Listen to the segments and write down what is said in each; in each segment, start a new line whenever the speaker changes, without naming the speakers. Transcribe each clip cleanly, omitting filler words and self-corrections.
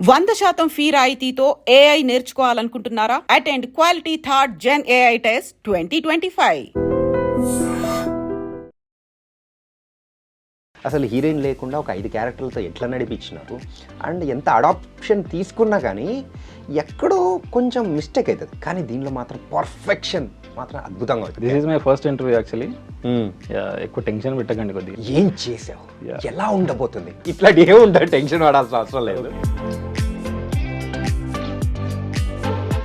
100% fee రాయితీతో AI నేర్చుకోవాలనుకుంటున్నారా? Attend quality third gen AI test 2025.
అసలు హీరోయిన్ లేకుండా ఒక 5 క్యారెక్టర్లతో ఎట్లా నడిపించినారు అండ్ ఎంత అడాప్షన్ తీసుకున్నా కానీ ఎక్కడో కొంచెం మిస్టేక్ అవుతుంది, కానీ దీనిలో మాత్రం పర్ఫెక్షన్ మాత్రం అద్భుతంగా అవుతుంది.
This is my first interview actually. ఎక్కువ టెన్షన్ పెట్టకండి కొద్దిగా.
ఏం చేసావు, ఎలా ఉండబోతుంది, ఇట్లాంటి ఏమి ఉండదు, టెన్షన్ పడాల్సిన అవసరం లేదు.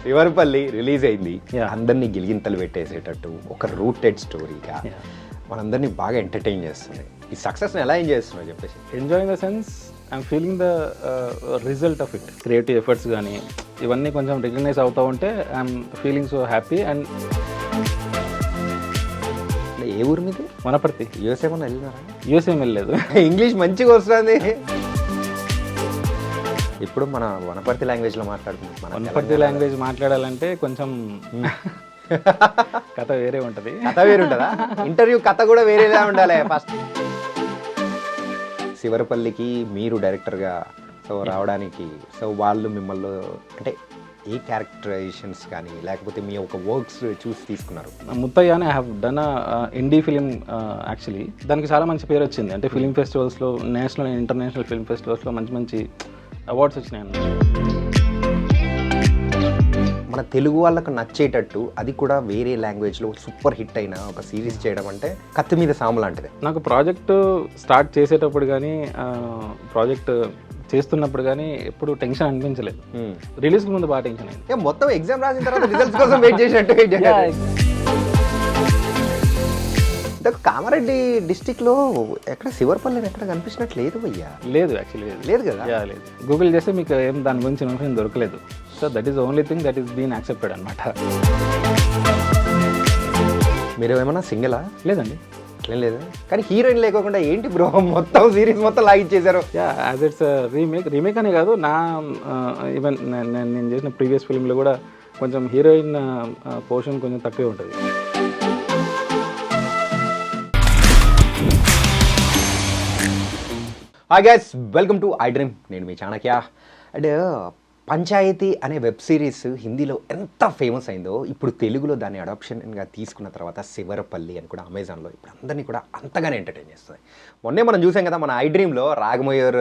శివరపల్లి రిలీజ్ అయింది, అందరినీ గిలిగింతలు పెట్టేసేటట్టు ఒక రూటెడ్ స్టోరీగా మనందరినీ బాగా ఎంటర్టైన్ చేస్తుంది. ఈ సక్సెస్ని ఎలా ఎంజాయ్ చేస్తున్నావు చెప్పేసి?
Enjoy in the sense I'm feeling the result of it. Creative efforts కానీ ఇవన్నీ కొంచెం రికగ్నైజ్ అవుతూ ఉంటే I'm feeling so happy. And
ఏ ఊరు మీద?
వనపర్తి.
యూఎస్ఏ ఏమన్నా వెళ్ళినారా?
యూఎస్ఏం వెళ్ళలేదు.
ఇంగ్లీష్ మంచిగా వస్తుంది. ఇప్పుడు మన వనపర్తి లాంగ్వేజ్లో మాట్లాడుతున్నాం.
వనపర్తి లాంగ్వేజ్ మాట్లాడాలంటే కొంచెం కథ వేరే ఉంటుంది.
కథ వేరే ఉంటుందా? ఇంటర్వ్యూ కథ కూడా వేరేలా ఉండాలి. ఫస్ట్ శివరపల్లికి మీరు డైరెక్టర్గా రావడానికి వాళ్ళు మిమ్మల్ని అంటే ఏ క్యారెక్టరైజేషన్స్ కానీ లేకపోతే మీ ఒక వర్క్స్ చూసి తీసుకున్నారు?
ముత్తయ్య అని I have done indie film actually. దానికి చాలా మంచి పేరు వచ్చింది. అంటే ఫిలిం ఫెస్టివల్స్లో, నేషనల్ అండ్ ఇంటర్నేషనల్ ఫిలిం ఫెస్టివల్స్లో మంచి మంచి అవార్డ్స్ వచ్చినాయి.
మన తెలుగు వాళ్ళకు నచ్చేటట్టు అది కూడా వేరే లాంగ్వేజ్లో సూపర్ హిట్ అయిన ఒక సిరీస్ చేయడం అంటే కత్తి మీద సాము లాంటిది.
నాకు ప్రాజెక్టు స్టార్ట్ చేసేటప్పుడు కానీ ప్రాజెక్ట్ చేస్తున్నప్పుడు కానీ ఎప్పుడు టెన్షన్ అనిపించలేదు. రిలీజ్కి ముందు బాగా టెన్షన్ అయింది.
మొత్తం ఎగ్జామ్ రాసిన తర్వాత రిజల్ట్స్ కోసం వెయిట్ చేసినట్టు. కామారెడ్డి డిస్టిక్లో ఎక్కడ శివరపల్లిని ఎక్కడ కనిపించినట్టు లేదు భయ్యా.
లేదు యాక్చువల్లీ
లేదు కదా.
లేదు. గూగుల్ చేస్తే మీకు ఏం దాని గురించి ఇన్ఫర్మేషన్ దొరకలేదు. So that is only thing that is been accepted అనమాట.
మీరు ఏమన్నా సింగిలా?
లేదండి,
ఏం లేదు. కానీ హీరోయిన్ లేకుండా ఏంటి బ్రో మొత్తం సిరీస్ మొత్తం లాగిచ్చేశారు?
యాజ్ ఇట్స్ రీమేక్ అనే కాదు, నా ఈవెన్ నేను చేసిన ప్రీవియస్ ఫిల్మ్లో కూడా కొంచెం హీరోయిన్ పోర్షన్ కొంచెం తక్కువే ఉంటుంది.
Hi guys, welcome to I dream. నేను మీ చాణక్య. అండ్ పంచాయతీ అనే వెబ్ సిరీస్ హిందీలో ఎంత ఫేమస్ అయిందో ఇప్పుడు తెలుగులో దాన్ని అడాప్షన్గా తీసుకున్న తర్వాత శివరపల్లి అని కూడా అమెజాన్లో ఇప్పుడు అందరినీ కూడా అంతగానే ఎంటర్టైన్ చేస్తుంది. మొన్నే మనం చూసాం కదా మన ఐ డ్రీమ్లో రాగమయూర్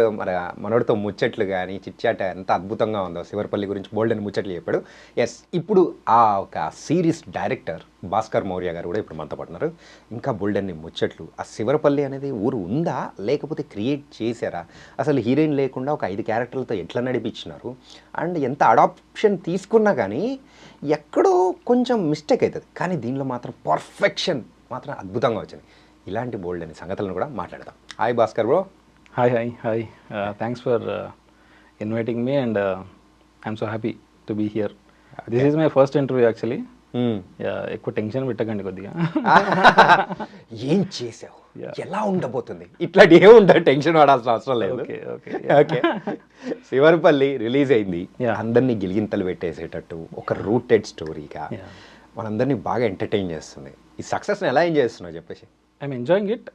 మనోడితో ముచ్చట్లు కానీ చిట్చాట ఎంత అద్భుతంగా ఉందో. శివరపల్లి గురించి బోల్డ్ అని ముచ్చట్లు చెప్పాడు. ఎస్, ఇప్పుడు ఆ ఒక సిరీస్ డైరెక్టర్ భాస్కర్ మౌర్య గారు కూడా ఇప్పుడు మనతో పడుతున్నారు. ఇంకా బోల్డ్ అన్ని ముచ్చట్లు. ఆ శివరపల్లి అనేది ఊరు ఉందా లేకపోతే క్రియేట్ చేశారా? అసలు హీరోయిన్ లేకుండా ఒక 5 క్యారెక్టర్లతో ఎట్లా నడిపించినారు అండ్ ఎంత అడాప్షన్ తీసుకున్నా కానీ ఎక్కడో కొంచెం మిస్టేక్ అవుతుంది, కానీ దీనిలో మాత్రం పర్ఫెక్షన్ మాత్రం అద్భుతంగా వచ్చింది. ఇలాంటి బోల్డ్ అనే సంగతులను కూడా మాట్లాడదాం. Hi Bhaskar bro.
Hi. Thanks for inviting me and I'm so happy to be here. This is my first interview actually. ఎక్కువ టెన్షన్ పెట్టకండి కొద్దిగా.
ఏం చేసావు, ఎలా ఉండబోతుంది, ఇట్లాంటి ఏమి ఉండదు, టెన్షన్ పడాల్సిన అవసరం లేదు. ఓకే. శివరపల్లి రిలీజ్ అయింది, అందరినీ గిలిగింతలు పెట్టేసేటట్టు ఒక రూటెడ్ స్టోరీగా మనందరినీ బాగా ఎంటర్టైన్ చేస్తుంది. ఈ సక్సెస్ని ఎలా ఎంజాయ్ చేస్తున్నావు చెప్పేసి?
I'm enjoying it.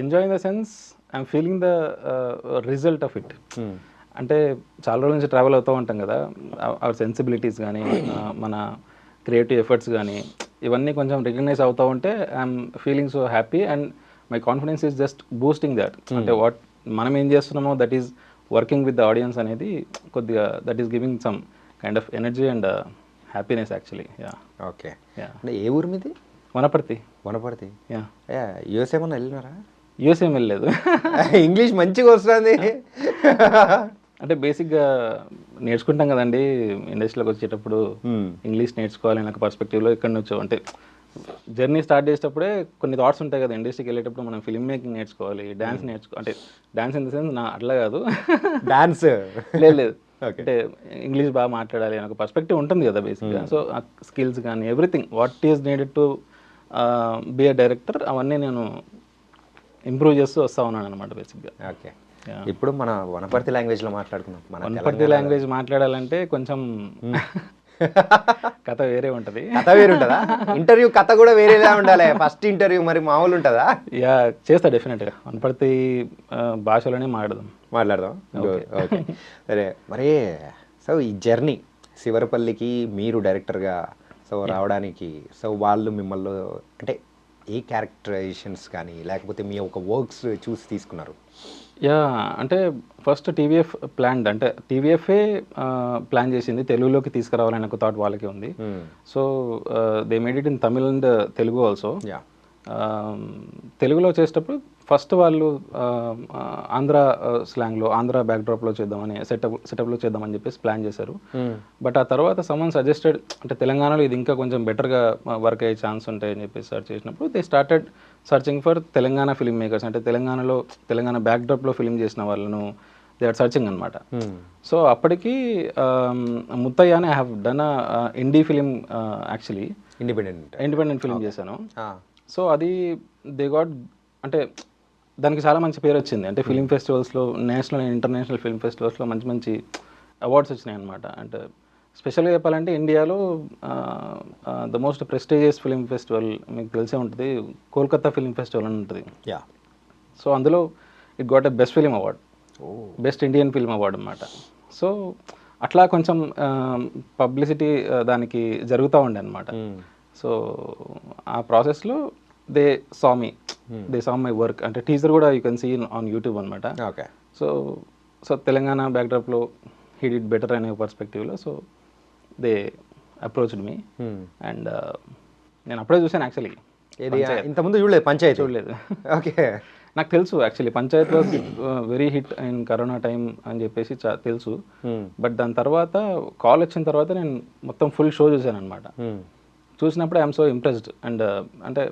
Enjoy in the sense I'm feeling the result of it. అంటే చాలా రోజుల నుంచి ట్రావెల్ అవుతూ ఉంటాం కదా, అవర్ సెన్సిబిలిటీస్ కానీ మన క్రియేటివ్ ఎఫర్ట్స్ కానీ ఇవన్నీ కొంచెం రికగ్నైజ్ అవుతూ ఉంటే I'm feeling so happy and my confidence is just boosting that. అంటే వాట్ మనం ఏం చేస్తున్నామో that is working with the audience అనేది కొద్దిగా that is giving some kind of energy and happiness actually.
Okay. అంటే ఏ ఊరు మీది?
వనపర్తి.
యూఎస్ఏ ఏమన్నా వెళ్ళినారా?
యూఎస్ఏం వెళ్ళలేదు.
ఇంగ్లీష్ మంచిగా వస్తుంది.
అంటే బేసిక్గా నేర్చుకుంటాం కదండి ఇండస్ట్రీలోకి వచ్చేటప్పుడు, ఇంగ్లీష్ నేర్చుకోవాలి నాకు పర్స్పెక్టివ్లో ఇక్కడ నుంచి. అంటే జర్నీ స్టార్ట్ చేసేటప్పుడే కొన్ని థాట్స్ ఉంటాయి కదా, ఇండస్ట్రీకి వెళ్ళేటప్పుడు మనం ఫిల్మ్ మేకింగ్ నేర్చుకోవాలి, డ్యాన్స్ అంటే డ్యాన్స్ ఇన్ ద సెన్స్ నా అట్లా కాదు, డ్యాన్స్ లేదు, అంటే ఇంగ్లీష్ బాగా మాట్లాడాలి అని ఒక పర్స్పెక్టివ్ ఉంటుంది కదా బేసిక్గా. సో ఆ స్కిల్స్ కానీ everything what is needed to be a director అవన్నీ నేను ఇంప్రూవ్ చేస్తూ వస్తూ ఉన్నాను అనమాట బేసిక్గా.
ఓకే. ఇప్పుడు మన వనపర్తి లాంగ్వేజ్లో మాట్లాడుకుందాం.
వనపర్తి లాంగ్వేజ్ మాట్లాడాలంటే కొంచెం కథ వేరే ఉంటుంది.
కథ వేరు ఉంటుందా? ఇంటర్వ్యూ కథ కూడా వేరేలా ఉండాలి. ఫస్ట్ ఇంటర్వ్యూ మరి మామూలు ఉంటుందా?
యా చేస్తా డెఫినెట్గా, వనపర్తి భాషలోనే
మాట్లాడదాం. ఓకే సరే. మరి సో ఈ జర్నీ శివరపల్లికి మీరు డైరెక్టర్గా సో రావడానికి సో వాళ్ళు మిమ్మల్ని అంటే ఏ క్యారెక్టరైజేషన్స్ కానీ లేకపోతే మీ ఒక వర్క్స్ చూసి తీసుకున్నారు?
యా అంటే ఫస్ట్ టీవీఎఫ్ ప్లాన్, అంటే టీవీఎఫే ప్లాన్ చేసింది తెలుగులోకి తీసుకురావాలని ఒక థాట్ వాళ్ళకి ఉంది. So they made it in Tamil and Telugu also. తెలుగులో చేసేటప్పుడు ఫస్ట్ వాళ్ళు ఆంధ్ర స్లాంగ్లో, ఆంధ్ర బ్యాక్డ్రాప్లో చేద్దామని సెటప్లో చేద్దామని చెప్పేసి ప్లాన్ చేశారు. బట్ ఆ తర్వాత సమ్మన్ సజెస్టెడ్ అంటే తెలంగాణలో ఇది ఇంకా కొంచెం బెటర్గా వర్క్ అయ్యే ఛాన్స్ ఉంటాయని చెప్పేసి సర్చ్ చేసినప్పుడు they started searching for Telangana film makers, అంటే తెలంగాణ బ్యాక్డ్రాప్లో ఫిల్మ్ చేసిన వాళ్ళను దే ఆర్ సర్చింగ్ అనమాట. సో అప్పటికి ముత్తయ్య అని I have done indie film, actually independent film చేశాను. సో అది దే గాట్ అంటే దానికి చాలా మంచి పేరు వచ్చింది. అంటే ఫిలిం ఫెస్టివల్స్లో, నేషనల్ అండ్ ఇంటర్నేషనల్ ఫిలిం ఫెస్టివల్స్లో మంచి మంచి అవార్డ్స్ వచ్చినాయి అనమాట. అంటే స్పెషల్గా చెప్పాలంటే ఇండియాలో the most prestigious film festival మీకు తెలిసే ఉంటుంది, కోల్కతా ఫిలిం ఫెస్టివల్ అని ఉంటుంది. సో అందులో it got a best film award, best Indian film award అనమాట. సో అట్లా కొంచెం పబ్లిసిటీ దానికి జరుగుతూ ఉండే అనమాట. సో ఆ ప్రాసెస్లో దే సా మై వర్క్, అంటే టీజర్ కూడా you can see on YouTube అనమాట.
ఓకే.
సో తెలంగాణ బ్యాక్డ్రాప్లో హీ డిడ్ బెటర్ అనే పర్స్పెక్టివ్లో so they approached me and నేను అప్పుడే చూసాను యాక్చువల్లీ.
ఇంతకుముందు చూడలేదు పంచాయతీ?
చూడలేదు.
ఓకే.
నాకు తెలుసు actually Panchayat was very hit in corona time అని చెప్పేసి తెలుసు. బట్ దాని తర్వాత కాల్ వచ్చిన తర్వాత నేను మొత్తం ఫుల్ షో చూసాను అనమాట. చూసినప్పుడు ఐఎమ్ సో ఇంప్రెస్డ్ అండ్ అంటే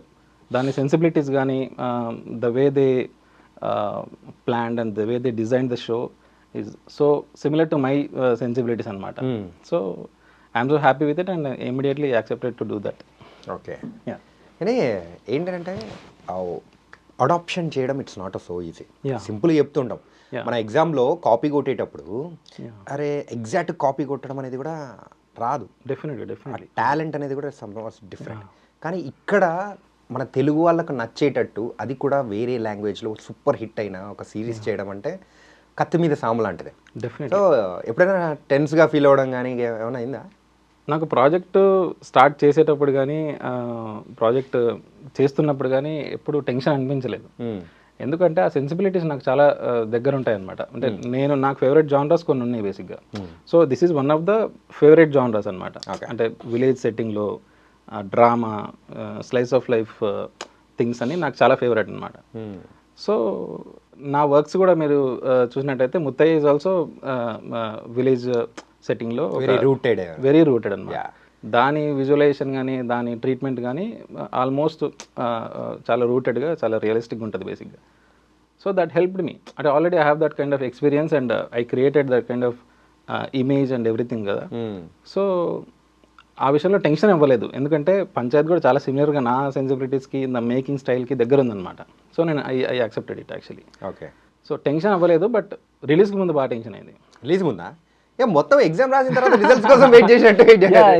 దాని సెన్సిబిలిటీస్ కానీ the way they planned and the way they design the show is so similar to my sensibilities అనమాట. So I'm so happy with it and immediately accepted to do that.
Okay. కానీ ఏంటంటే adoption చేయడం it's not so easy. సింపుల్గా చెప్తుంటాం మన ఎగ్జామ్లో copy కొట్టేటప్పుడు, అరే ఎగ్జాక్ట్ కాపీ కొట్టడం అనేది కూడా రాదు.
డెఫినెట్లీ
టాలెంట్ అనేది కూడా డిఫరెంట్. కానీ ఇక్కడ మన తెలుగు వాళ్ళకు నచ్చేటట్టు అది కూడా వేరే లాంగ్వేజ్లో సూపర్ హిట్ అయిన ఒక సిరీస్ చేయడం అంటే కత్తి మీద సాము లాంటిది. సో ఎప్పుడైనా టెన్స్గా ఫీల్ అవ్వడం కానీ ఏమైనా అయిందా?
నాకు ప్రాజెక్టు స్టార్ట్ చేసేటప్పుడు కానీ ప్రాజెక్ట్ చేస్తున్నప్పుడు కానీ ఎప్పుడు టెన్షన్ అనిపించలేదు. ఎందుకంటే ఆ సెన్సిబిలిటీస్ నాకు చాలా దగ్గర ఉంటాయి అనమాట. అంటే నాకు ఫేవరెట్ జానర్స్ కొన్ని ఉన్నాయి బేసిక్గా. So this is one of the favourite genres అనమాట. అంటే విలేజ్ సెట్టింగ్లో drama, slice of life things అని నాకు చాలా ఫేవరెట్ అనమాట. సో నా వర్క్స్ కూడా మీరు చూసినట్టయితే ముత్తయ్య ఈజ్ ఆల్సో విలేజ్ సెట్టింగ్లో వెరీ రూటెడ్ అనమాట. దాని విజువలైజేషన్ కానీ దాని ట్రీట్మెంట్ కానీ ఆల్మోస్ట్ చాలా రూటెడ్గా చాలా రియలిస్టిక్గా ఉంటుంది బేసిక్గా. సో దట్ హెల్ప్డ్ మీ, అంటే already I have that kind of experience and I created that kind of image and everything కదా. సో ఆ విషయంలో టెన్షన్ ఇవ్వలేదు, ఎందుకంటే పంచాయత్ కూడా చాలా సిమిలర్గా నా సెన్సిబిలిటీస్కి ద మేకింగ్ స్టైల్కి దగ్గర ఉందన్నమాట. సో నేను I accepted it actually.
Okay.
So tension అవ్వలేదు, బట్ రిలీజ్కి ముందు బాగా టెన్షన్ అయింది.
రిలీజ్ ముందా? మొత్తం ఎగ్జామ్ రాసిన తర్వాత రిజల్ట్స్ కోసం వెయిట్ చేసినట్టు.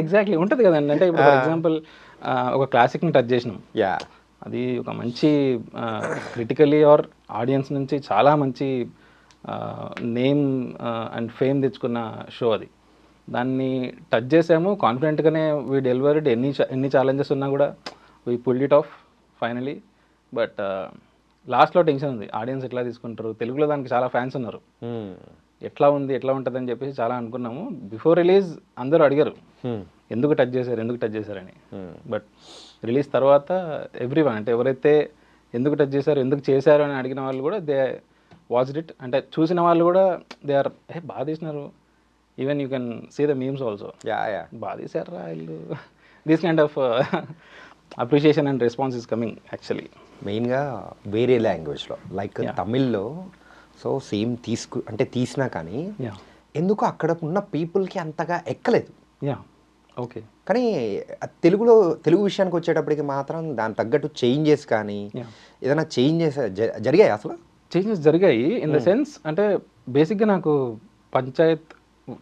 ఎగ్జాక్ట్లీ ఉంటుంది కదండి. అంటే ఇప్పుడు ఫర్ ఎగ్జాంపుల్ ఒక క్లాసిక్ని టచ్ చేసినాం, అది ఒక మంచి క్రిటికలీ ఆర్ ఆడియన్స్ నుంచి చాలా మంచి నేమ్ అండ్ ఫేమ్ తెచ్చుకున్న షో అది. దాన్ని టచ్ చేసాము కాన్ఫిడెంట్గానే, వీ డెలివర్డ్. ఎన్ని ఛాలెంజెస్ ఉన్నా కూడా we pulled it of finally. But లాస్ట్లో టెన్షన్ ఉంది, ఆడియన్స్ ఎట్లా తీసుకుంటారు. తెలుగులో దానికి చాలా ఫ్యాన్స్ ఉన్నారు, ఎట్లా ఉంటుంది అని చెప్పేసి చాలా అనుకున్నాము. బిఫోర్ రిలీజ్ అందరూ అడిగారు ఎందుకు టచ్ చేశారని. బట్ రిలీజ్ తర్వాత ఎవ్రీవన్, అంటే ఎవరైతే ఎందుకు టచ్ చేశారు అని అడిగిన వాళ్ళు కూడా దే వాచ్డ్ ఇట్. అంటే చూసిన వాళ్ళు కూడా దే ఆర్ బాగా తీసినారు. Even you can see the memes also, బాగా తీశారా వీళ్ళు. This kind of appreciation and response is coming actually.
మెయిన్గా వేరే లాంగ్వేజ్లో లైక్ తమిళ్లో సో సేమ్ తీసినా కానీ ఎందుకు అక్కడ ఉన్న పీపుల్కి అంతగా ఎక్కలేదు.
ఓకే.
కానీ తెలుగు విషయానికి వచ్చేటప్పటికి మాత్రం దాని తగ్గట్టు చేంజెస్ కానీ ఏదైనా చేంజెస్ జరిగాయి? అసలు
చేంజెస్ జరిగాయి ఇన్ ద సెన్స్, అంటే బేసిక్గా నాకు పంచాయత్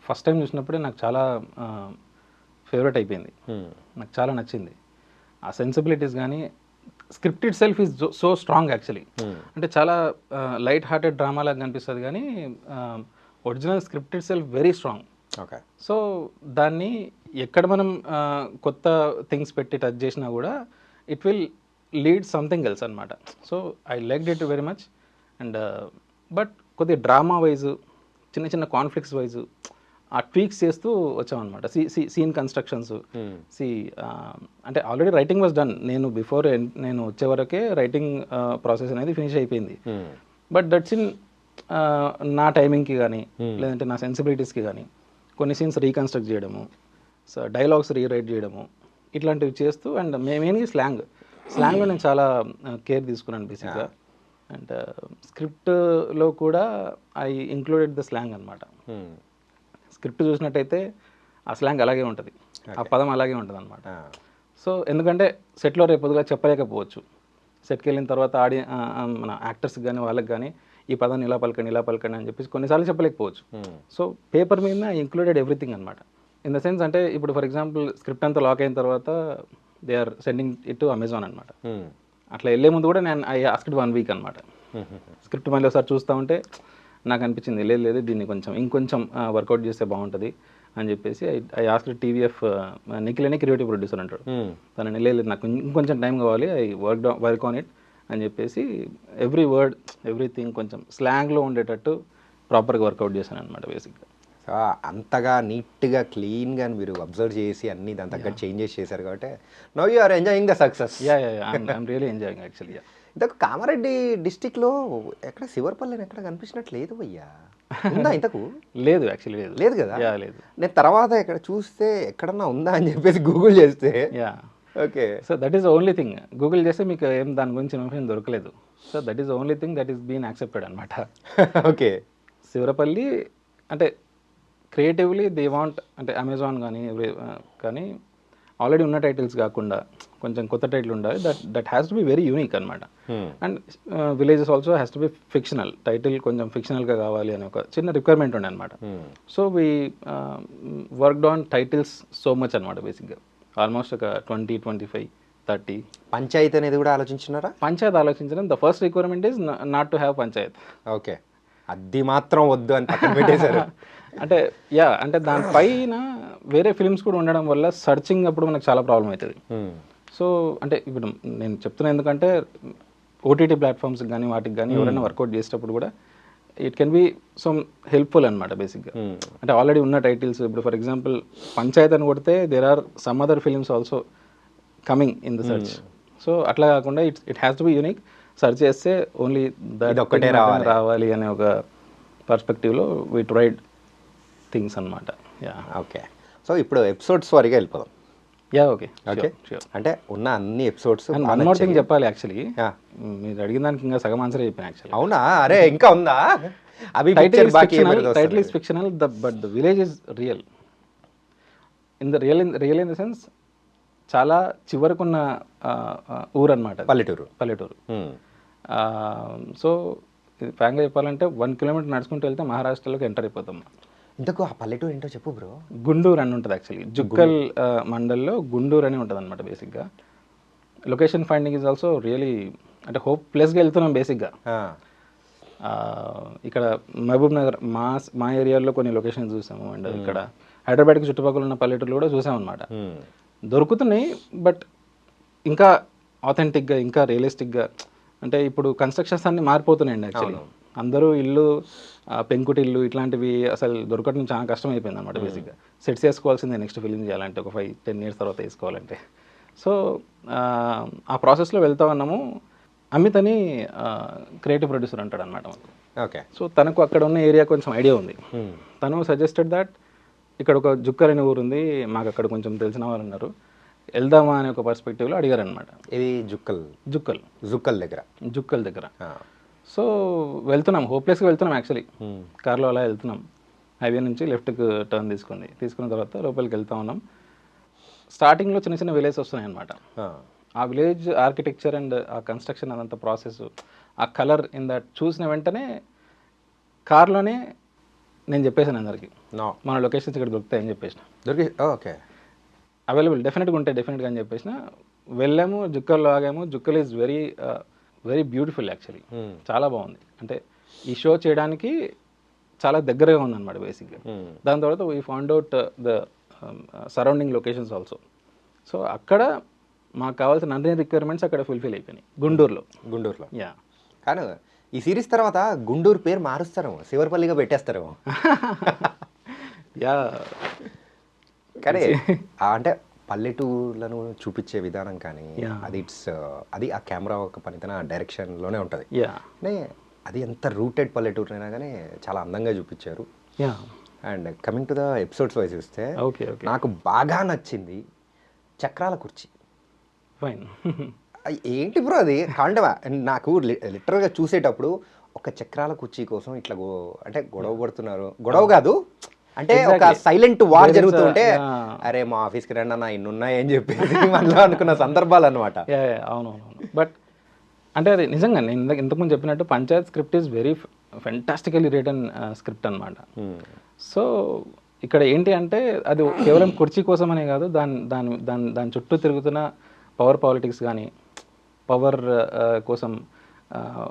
ఫస్ట్ టైం చూసినప్పుడే నాకు చాలా ఫేవరెట్ అయిపోయింది. నాకు చాలా నచ్చింది. ఆ సెన్సిబిలిటీస్ కానీ script itself is so strong actually. అంటే చాలా లైట్ హార్టెడ్ డ్రామా లాగా కనిపిస్తుంది కానీ original script itself very strong.
Okay.
So దాన్ని ఎక్కడ మనం కొత్త థింగ్స్ పెట్టి టచ్ చేసినా కూడా it will lead something else అనమాట. So I liked it very much. And but కొద్దిగా డ్రామా వైజ్ చిన్న చిన్న కాన్ఫ్లిక్ట్స్ వైజ్ ఆ ట్వీక్స్ చేస్తూ వచ్చామన్నమాట. సీన్ కన్స్ట్రక్షన్స్ అంటే ఆల్రెడీ రైటింగ్ వాజ్ డన్. నేను బిఫోర్ నేను వచ్చే వరకే రైటింగ్ ప్రాసెస్ అనేది ఫినిష్ అయిపోయింది. బట్ దట్స్ ఇన్ నా టైమింగ్కి కానీ లేదంటే నా సెన్సిబిలిటీస్కి కానీ కొన్ని సీన్స్ రీకన్స్ట్రక్ట్ చేయడము, డైలాగ్స్ రీరైట్ చేయడము ఇట్లాంటివి చేస్తూ అండ్ మెయిన్లీ స్లాంగ్లో నేను చాలా కేర్ తీసుకున్నాను బేసిక్గా. అండ్ స్క్రిప్ట్లో కూడా ఐ ఇంక్లూడెడ్ ద స్లాంగ్ అనమాట. స్క్రిప్ట్ చూసినట్టయితే ఆ స్లాంగ్ అలాగే ఉంటుంది, ఆ పదం అలాగే ఉంటుంది అనమాట. సో ఎందుకంటే సెట్లో రేపొద్దుగా చెప్పలేకపోవచ్చు. సెట్కి వెళ్ళిన తర్వాత మన యాక్టర్స్కి కానీ వాళ్ళకి కానీ ఈ పదాన్ని ఇలా పలకండి అని చెప్పేసి కొన్నిసార్లు చెప్పలేకపోవచ్చు. సో పేపర్ మీద ఐ ఇంక్లూడెడ్ ఎవ్రీథింగ్ అనమాట. ఇన్ ద సెన్స్ అంటే ఇప్పుడు ఫర్ ఎగ్జాంపుల్ స్క్రిప్ట్ అంతా లాక్ అయిన తర్వాత they are sending it to Amazon అనమాట. అట్లా వెళ్ళే ముందు కూడా నేను ఐ ఆస్క్డ్ 1 వీక్ అనమాట. స్క్రిప్ట్ మళ్ళీ ఒకసారి చూస్తూ ఉంటే నాకు అనిపించింది లేదు దీన్ని ఇంకొంచెం వర్కౌట్ చేస్తే బాగుంటుంది అని చెప్పేసి ఐ ఆస్క్డ్ టీవీఎఫ్ నిఖిల్ అనే క్రియేటివ్ ప్రొడ్యూసర్ అంటాడు. తనని లేదు నాకు ఇంకొంచెం టైం కావాలి, ఐ వర్క్ ఆన్ ఇట్ అని చెప్పేసి ఎవ్రీ వర్డ్ ఎవ్రీథింగ్ కొంచెం స్లాంగ్లో ఉండేటట్టు ప్రాపర్గా వర్కౌట్ చేశాను అనమాట బేసిక్గా.
సో అంతగా నీట్గా క్లీన్గా మీరు అబ్జర్వ్ చేసి అన్ని దాని తగ్గట్టు చేంజెస్ చేశారు కాబట్టి now you are enjoying the success.
I'm really enjoying actually.
ఇంతకు కామారెడ్డి డిస్టిక్లో ఎక్కడ శివరపల్లిని ఎక్కడ కనిపించినట్టు లేదు భయ్యా, ఉందా ఇంతకు?
లేదు యాక్చువల్లీ
లేదు కదా.
లేదు.
నేను తర్వాత ఎక్కడ చూస్తే ఎక్కడన్నా ఉందా అని చెప్పేసి గూగుల్ చేస్తే okay.
So that is only thing. Google చేస్తే మీకు ఏం దాని గురించి ఇన్ఫర్మేషన్ దొరకలేదు. So that is only thing that is been accepted అనమాట.
ఓకే.
శివరపల్లి అంటే క్రియేటివ్లీ దే వాంట్ అంటే అమెజాన్ కానీ ఆల్రెడీ ఉన్న టైటిల్స్ కాకుండా కొంచెం కొత్త టైటిల్ ఉండాలి. That has to be very unique అనమాట. And villages also has to be fictional. Title కొంచెం ఫిక్షనల్గా కావాలి అనే ఒక చిన్న రిక్వైర్మెంట్ ఉండే అనమాట. So we worked on titles so much అనమాట బేసిక్గా. ఆల్మోస్ట్ ఒక 20, 25, 30.
పంచాయత్ అనేది కూడా ఆలోచించున్నారా?
పంచాయత్ ఆలోచించడం. The first requirement is not to have Panchayat.
Okay. అది మాత్రం వద్దు అని పక్కన పెట్టేశారు.
అంటే అంటే దానిపైన వేరే ఫిల్మ్స్ కూడా ఉండడం వల్ల సర్చింగ్ అప్పుడు మనకు చాలా ప్రాబ్లం అవుతుంది. సో అంటే ఇప్పుడు నేను చెప్తున్నా ఎందుకంటే ఓటీటీ ప్లాట్ఫామ్స్ కానీ వాటికి కానీ ఎవరైనా వర్కౌట్ చేసేటప్పుడు కూడా it can be some helpful అనమాట బేసిక్గా. అంటే ఆల్రెడీ ఉన్న టైటిల్స్ ఇప్పుడు ఫర్ ఎగ్జాంపుల్ పంచాయత్ అని కొడితే there are some other films also coming in the search. So అట్లా కాకుండా it has to be unique. Search చేస్తే ఓన్లీ దట్ ఒక్కటే రావాలి అనే ఒక పర్స్పెక్టివ్లో వీ ట్రైడ్ థింగ్స్ అనమాట.
ఓకే. సో ఇప్పుడు ఎపిసోడ్స్ వరకు వెళ్ళిపోదాం.
ఓకే.
అంటే ఉన్న అన్ని ఎపిసోడ్స్
వన్ మోర్ థింగ్ చెప్పాలి యాక్చువల్లీ. మీరు అడిగిన దానికి ఇంకా సగం ఆన్సర్ చెప్పాను యాక్చువల్లీ.
అవునా? అరే ఇంకా ఉందా?
Title is fictional but the village is real. Real in the sense చాలా చివరకున్న ఊరు అనమాట, పల్లెటూరు. సో ఫ్రాంక్గా చెప్పాలంటే 1 కిలోమీటర్ నడుచుకుంటూ వెళ్తే మహారాష్ట్రలోకి ఎంటర్ అయిపోతాం.
ఇంతకు ఆ పల్లెటూరు ఏంటో చెప్పు బ్రో.
గుండూరు అని ఉంటుంది యాక్చువల్లీ. జుక్కల్ మండల్లో గుండూరు అని ఉంటుంది అనమాట బేసిక్గా. Location finding is also really అంటే హోప్ ప్లేస్గా వెళ్తున్నాం బేసిక్గా. ఇక్కడ మహబూబ్ నగర్ మా ఏరియాలో కొన్ని లొకేషన్స్ చూసాము. అండ్ ఇక్కడ హైదరాబాద్కి చుట్టుపక్కల ఉన్న పల్లెటూరు కూడా చూసామన్నమాట. దొరుకుతున్నాయి బట్ ఇంకా ఆథెంటిక్గా ఇంకా రియలిస్టిక్గా. అంటే ఇప్పుడు కన్స్ట్రక్షన్స్ అన్నీ మారిపోతున్నాయండి యాక్చువల్లీ. అందరూ ఇల్లు పెంకుటి ఇల్లు ఇట్లాంటివి అసలు దొరకడం చాలా కష్టం అయిపోయింది అనమాట బేసిక్గా. సెట్స్ వేసుకోవాల్సిందే నెక్స్ట్ ఫిలిం చేయాలంటే ఒక 5-10 years తర్వాత వేసుకోవాలంటే. సో ఆ ప్రాసెస్లో వెళ్తా ఉన్నాము. అమిత్ అని క్రియేటివ్ ప్రొడ్యూసర్ అంటాడు అనమాట మాకు.
ఓకే.
సో తనకు అక్కడ ఉన్న ఏరియా కొంచెం ఐడియా ఉంది. తను సజెస్టెడ్ దట్ ఇక్కడ ఒక జుక్కల్ అనే ఊరు ఉంది, మాకు అక్కడ కొంచెం తెలిసిన వాళ్ళు ఉన్నారు, వెళ్దామా అనే ఒక పర్స్పెక్టివ్లో అడిగారు అనమాట.
ఇది జుక్కల్ దగ్గర.
సో వెళ్తున్నాం, హోప్లెస్గా వెళ్తున్నాం యాక్చువల్లీ. కార్లో అలా వెళ్తున్నాం, హైవే నుంచి లెఫ్ట్కి టర్న్ తీసుకున్న తర్వాత లోపలికి వెళ్తా ఉన్నాం. స్టార్టింగ్లో చిన్న చిన్న విలేజ్ వస్తున్నాయి అనమాట. ఆ విలేజ్ ఆర్కిటెక్చర్ అండ్ ఆ కన్స్ట్రక్షన్ అదంతా ప్రాసెస్, ఆ కలర్ ఇన్ దట్ చూసిన వెంటనే కార్లోనే నేను చెప్పేసాను అందరికి మన లొకేషన్స్ ఇక్కడ దొరుకుతాయని చెప్పేసిన.
ఓకే.
అవైలబుల్ డెఫినెట్గా ఉంటాయి డెఫినెట్గా అని చెప్పేసిన వెళ్ళాము, జుక్కల్లో ఆగాము. Jukkal is very very beautiful actually, చాలా బాగుంది. అంటే ఈ షో చేయడానికి చాలా దగ్గరగా ఉందన్నమాట బేసిక్గా. దాని తర్వాత we found out the surrounding locations also. So అక్కడ మాకు కావాల్సిన అన్ని రిక్వైర్మెంట్స్ అక్కడ ఫుల్ఫిల్ అయిపోయినాయి గుంటూరులో. యా,
కానీ ఈ సిరీస్ తర్వాత గుంటూరు పేరు మారుస్తారేమో, శివరపల్లిగా పెట్టేస్తారేమో.
యా,
కానీ అంటే పల్లెటూర్లను చూపించే విధానం కానీ అది ఆ కెమెరా ఒక పనితన డైరెక్షన్లోనే ఉంటుంది. అంటే అది ఎంత రూటెడ్ పల్లెటూరునైనా కానీ చాలా అందంగా చూపించారు. And coming to the episodes wise చూస్తే నాకు బాగా నచ్చింది చక్రాల కుర్చీ.
ఫైన్.
ఏంటి బ్రో అది కాండవా? నాకు లిటరల్గా చూసేటప్పుడు ఒక చక్రాల కుర్చీ కోసం ఇట్లా అంటే గొడవ పడుతున్నారు, గొడవ కాదు అంటే ఒక సైలెంట్ వార్ జరుగుతుంటే అరే మా ఆఫీస్కి రండి అన్న ఇన్ని ఉన్నాయని చెప్పేసి మనలో అనుకున్న సందర్భాలు అనమాట.
అవునవును. బట్ అంటే అది నిజంగా నేను ఇంతకుముందు చెప్పినట్టు Panchayat script is very fantastically return script అనమాట. సో ఇక్కడ ఏంటి అంటే అది కేవలం కుర్చీ కోసం అనే కాదు, దాని చుట్టూ తిరుగుతున్న పవర్ పాలిటిక్స్ కానీ పవర్ కోసం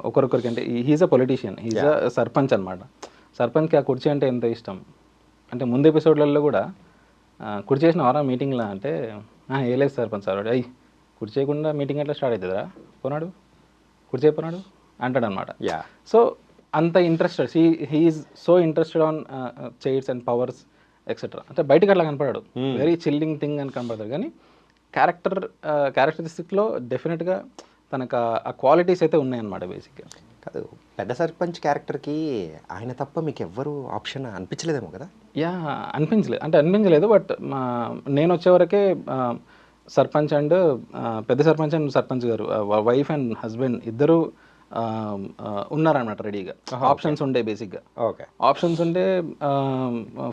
ఒకరొకరికి. అంటే he's a politician, he's a sarpanch అనమాట. సర్పంచ్కి ఆ కుర్చీ అంటే ఎంత ఇష్టం అంటే ముందు ఎపిసోడ్లలో కూడా కుర్చీ చేసిన వారా మీటింగ్లో అంటే ఏ లేదు సర్పంచ్ సార్ అయ్యి కుర్చీ చేయకుండా మీటింగ్ ఎట్లా స్టార్ట్ అవుతుందా పోనాడు కుర్చీ అయిపోయినాడు అంటాడు అనమాట. సో అంత interested, he's so interested on chairs and powers etcetera. అంటే బయటకు అట్లా కనపడాడు, వెరీ చిల్లింగ్ థింగ్ అని కనపడతాడు. కానీ క్యారెక్టరిస్టిక్లో డెఫినెట్గా తనకు ఆ క్వాలిటీస్ అయితే ఉన్నాయన్నమాట బేసిక్గా.
కాదు, పెద్ద సర్పంచ్ క్యారెక్టర్కి ఆయన తప్ప మీకు ఎవ్వరు ఆప్షన్ అనిపించలేదేమో కదా?
యా, అనిపించలేదు. బట్ నేను వచ్చేవరకే సర్పంచ్ అండ్ పెద్ద సర్పంచ్ అండ్ సర్పంచ్ గారు వైఫ్ అండ్ హస్బెండ్ ఇద్దరు ఉన్నారన్నమాట రెడీగా. ఆప్షన్స్ ఉండే బేసిక్గా. ఆప్షన్స్ ఉంటే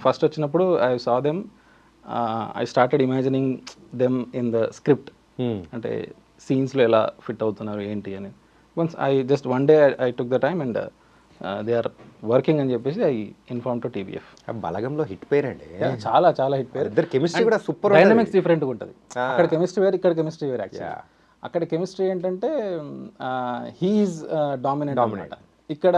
ఫస్ట్ వచ్చినప్పుడు I saw them, I started imagining them in the script. అంటే సీన్స్లో ఎలా ఫిట్ అవుతున్నారు ఏంటి అని. Once I just one day I took the time and they are working అని చెప్పేసి ఐ ఇన్ఫార్మ్ టు టీవీఎఫ్.
బలగంలో హిట్ పేరు అండి,
చాలా హిట్ పేరు.
ఇద్దరు కెమిస్ట్రీ కూడా సూపర్,
డైనమిక్స్ డిఫరెంట్గా ఉంటుంది. అక్కడ కెమిస్ట్రీ వేరు, ఇక్కడ కెమిస్ట్రీ వేరు. యాక్చువల్లీ అక్కడ కెమిస్ట్రీ ఏంటంటే హీఈస్ డామినేట్, ఇక్కడ